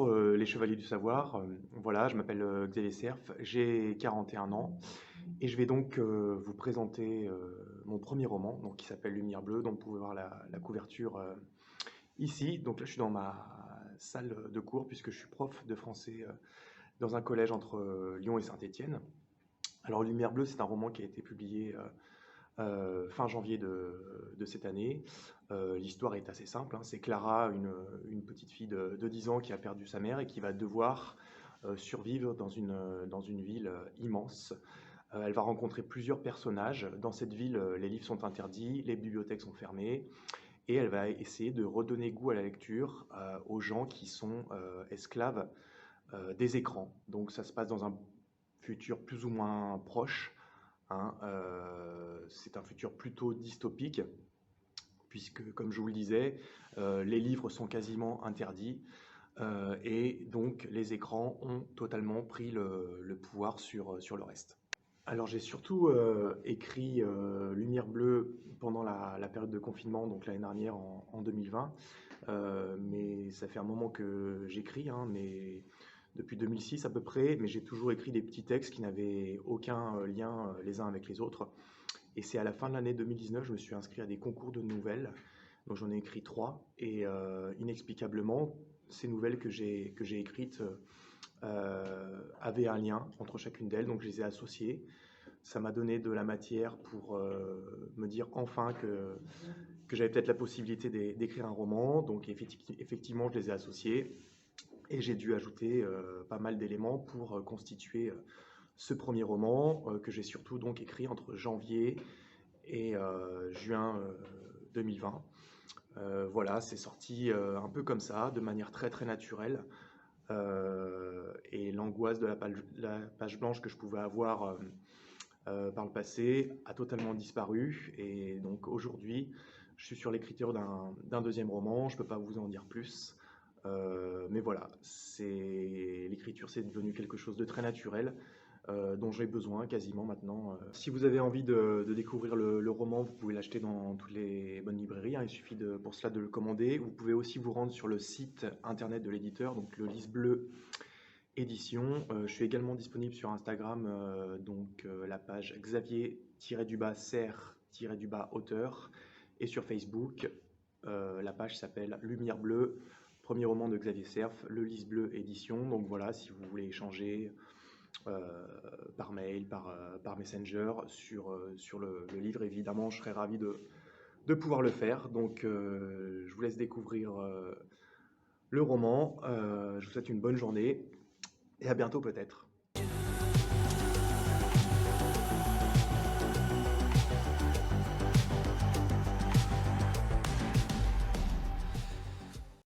Bonjour les chevaliers du savoir. Voilà, je m'appelle Xavier Cerf, j'ai 41 ans et je vais donc vous présenter mon premier roman donc, qui s'appelle Lumière bleue, dont vous pouvez voir la couverture ici. Donc là, je suis dans ma salle de cours puisque je suis prof de français dans un collège entre Lyon et Saint-Étienne. Alors Lumière bleue, c'est un roman qui a été publié fin janvier de cette année. L'histoire est assez simple, hein. C'est Clara, une petite fille de 10 ans qui a perdu sa mère et qui va devoir survivre dans une ville immense. Elle va rencontrer plusieurs personnages. Dans cette ville, les livres sont interdits, les bibliothèques sont fermées, et elle va essayer de redonner goût à la lecture aux gens qui sont esclaves des écrans. Donc ça se passe dans un futur plus ou moins proche, hein. C'est un futur plutôt dystopique, puisque, comme je vous le disais, les livres sont quasiment interdits, et donc les écrans ont totalement pris le pouvoir sur le reste. Alors j'ai surtout écrit Lumière bleue pendant la période de confinement, donc l'année dernière en 2020. Mais ça fait un moment que j'écris, hein, mais depuis 2006 à peu près, mais j'ai toujours écrit des petits textes qui n'avaient aucun lien les uns avec les autres. Et c'est à la fin de l'année 2019, je me suis inscrit à des concours de nouvelles, donc j'en ai écrit trois, et inexplicablement, ces nouvelles que j'ai écrites avaient un lien entre chacune d'elles, donc je les ai associées. Ça m'a donné de la matière pour me dire enfin que j'avais peut-être la possibilité d'écrire un roman. Donc effectivement, je les ai associés et j'ai dû ajouter pas mal d'éléments pour constituer ce premier roman que j'ai surtout donc écrit entre janvier et juin 2020. Voilà, c'est sorti un peu comme ça, de manière très très naturelle. Et l'angoisse de la page blanche que je pouvais avoir par le passé a totalement disparu. Et donc aujourd'hui, je suis sur l'écriture d'un deuxième roman. Je ne peux pas vous en dire plus. Mais voilà, l'écriture, c'est devenu quelque chose de très naturel, dont j'ai besoin quasiment maintenant. Si vous avez envie de découvrir le roman, vous pouvez l'acheter dans toutes les bonnes librairies, hein. Il suffit pour cela de le commander. Vous pouvez aussi vous rendre sur le site internet de l'éditeur, donc le Lys Bleu Édition. Je suis également disponible sur Instagram, la page Xavier-Serre-auteur, et sur Facebook, la page s'appelle Lumière bleue, premier roman de Xavier Cerf, le Lys Bleu Édition. Donc voilà, si vous voulez échanger par mail, par Messenger sur le livre, évidemment, je serais ravi de pouvoir le faire. Donc je vous laisse découvrir le roman. Je vous souhaite une bonne journée et à bientôt peut-être.